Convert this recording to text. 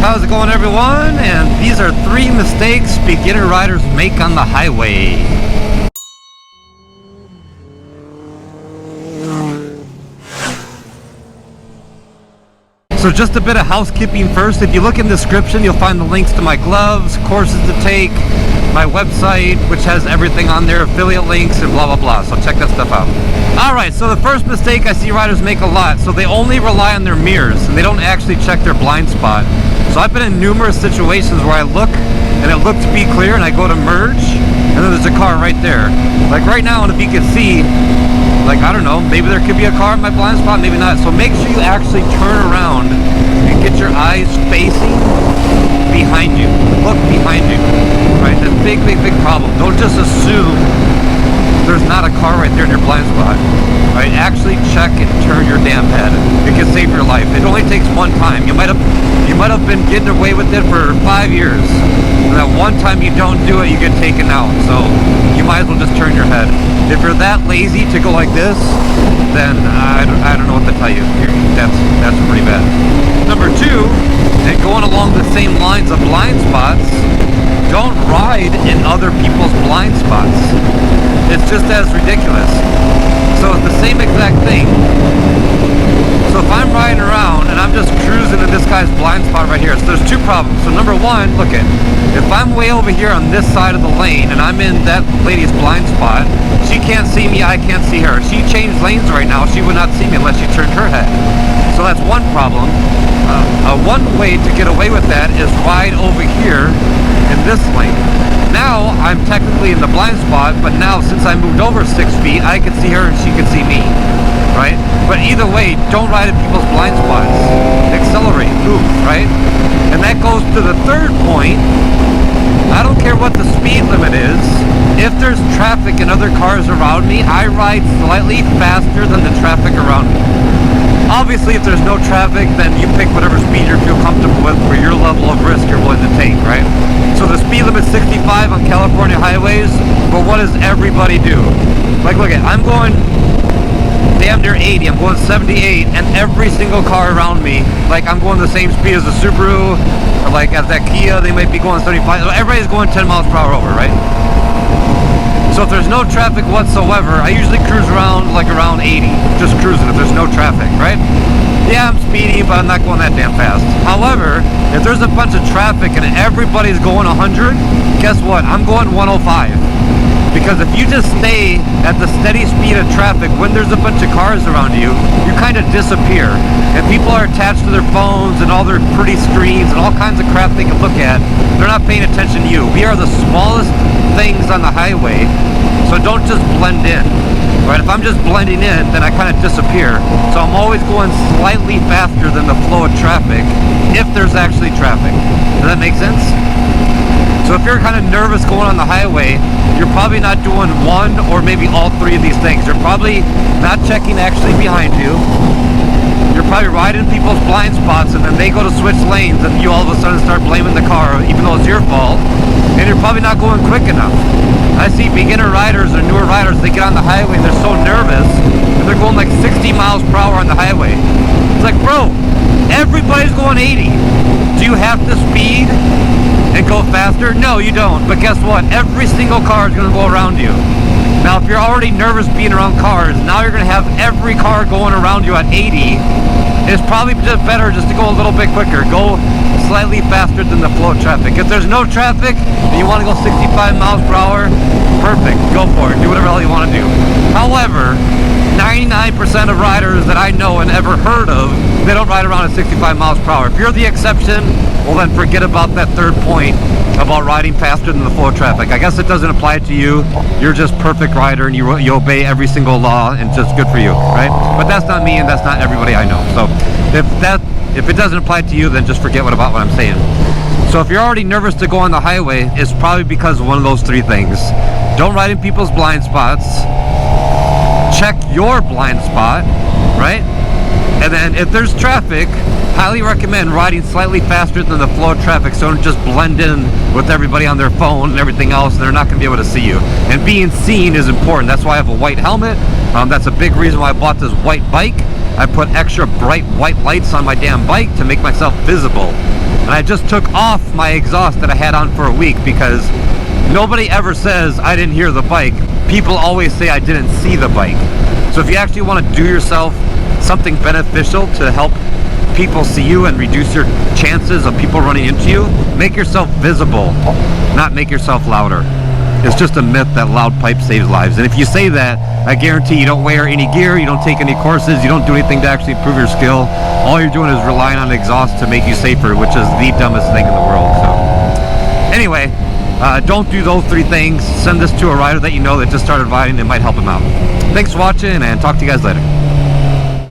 How's it going, everyone? And these are 3 mistakes beginner riders make on the highway. So just a bit of housekeeping first. If you look in the description, you'll find the links to my gloves, courses to take, my website, which has everything on there, affiliate links, and blah, blah, blah. So check that stuff out. All right, so the first mistake I see riders make a lot. So they only rely on their mirrors, and they don't actually check their blind spot. So I've been in numerous situations where I look, and it looked to be clear, and I go to merge, and then there's a car right there. Like right now, and if you can see, like, I don't know, maybe there could be a car in my blind spot, maybe not. So make sure you actually turn around and get your eyes facing behind you. Look behind you, right? That's a big, big, big problem. Don't just assume there's not a car right there in your blind spot, right? Actually check and turn your damn head. It can save your life. It only takes one time. You might have been getting away with it for 5 years. And that one time you don't do it, you get taken out. So you might as well just turn your head. If you're that lazy to go like this, then I don't know what to tell you. That's pretty bad. Number 2, and going along the same lines of blind spots, don't ride in other people's blind spots. It's just as ridiculous. So it's the same exact thing. So if I'm riding around and I'm just cruising in this guy's blind spot right here, so there's 2 problems. So number 1, look at, if I'm way over here on this side of the lane and I'm in that lady's blind spot, she can't see me, I can't see her. If she changed lanes right now, she would not see me unless she turned her head. So that's one problem. One way to get away with that is ride over here in this lane. Now I'm technically in the blind spot, but now since I moved over 6 feet, I can see her and she can see me, right? But either way, don't ride in people's blind spots. Accelerate, move, right? And that goes to the 3rd point. I don't care what the speed limit is. If there's traffic and other cars around me, I ride slightly faster than the traffic around me. Obviously, if there's no traffic, then you pick whatever speed you feel comfortable with for your level of risk you're willing to take, right? So the speed limit is 65 on California highways, but what does everybody do? Like, look at, I'm going damn near 80, I'm going 78, and every single car around me, like I'm going the same speed as a Subaru, or like as that Kia, they might be going 75, so everybody's going 10 miles per hour over, right? So if there's no traffic whatsoever, I usually cruise around like around 80, just cruising if there's no traffic, right? Yeah, I'm speeding, but I'm not going that damn fast. However, if there's a bunch of traffic and everybody's going 100, guess what? I'm going 105. Because if you just stay at the steady speed of traffic when there's a bunch of cars around you, you kind of disappear. And people are attached to their phones and all their pretty screens and all kinds of crap they can look at. They're not paying attention to you. We are the smallest things on the highway, so don't just blend in. Right? If I'm just blending in, then I kind of disappear. So I'm always going slightly faster than the flow of traffic if there's actually traffic. Does that make sense? So if you're kind of nervous going on the highway, you're probably not doing one or maybe all 3 of these things. You're probably not checking actually behind you. You're probably riding people's blind spots and then they go to switch lanes and you all of a sudden start blaming the car even though it's your fault. And you're probably not going quick enough. I see beginner riders or newer riders, they get on the highway and they're so nervous and they're going like 60 miles per hour on the highway. It's like, bro, everybody's going 80. Do you have to speed and go faster? No, you don't. But guess what? Every single car is going to go around you. Now, if you're already nervous being around cars, now you're going to have every car going around you at 80. It's probably just better just to go a little bit quicker. Go slightly faster than the flow of traffic. If there's no traffic and you want to go 65 miles per hour, perfect. Go for it. Do whatever the hell you want to do. However, 99% of riders that I know and ever heard of, they don't ride around at 65 miles per hour. If you're the exception, well then forget about that 3rd point about riding faster than the flow of traffic. I guess it doesn't apply to you. You're just perfect rider and you obey every single law and just good for you, right? But that's not me and that's not everybody I know. So if it doesn't apply to you, then just forget about what I'm saying. So if you're already nervous to go on the highway, it's probably because of one of those 3 things. Don't ride in people's blind spots. Check your blind spot, right? And then if there's traffic, highly recommend riding slightly faster than the flow of traffic so don't just blend in with everybody on their phone and everything else and they're not going to be able to see you. And being seen is important. That's why I have a white helmet. That's a big reason why I bought this white bike. I put extra bright white lights on my damn bike to make myself visible. And I just took off my exhaust that I had on for a week because nobody ever says I didn't hear the bike. People always say I didn't see the bike. So if you actually want to do yourself something beneficial to help people see you and reduce your chances of people running into you, make yourself visible, not make yourself louder. It's just a myth that loud pipe saves lives. And if you say that, I guarantee you don't wear any gear, you don't take any courses, you don't do anything to actually improve your skill. All you're doing is relying on exhaust to make you safer, which is the dumbest thing in the world. So anyway, don't do those 3 things. Send this to a rider that you know that just started riding. It might help him out. Thanks for watching, and talk to you guys later.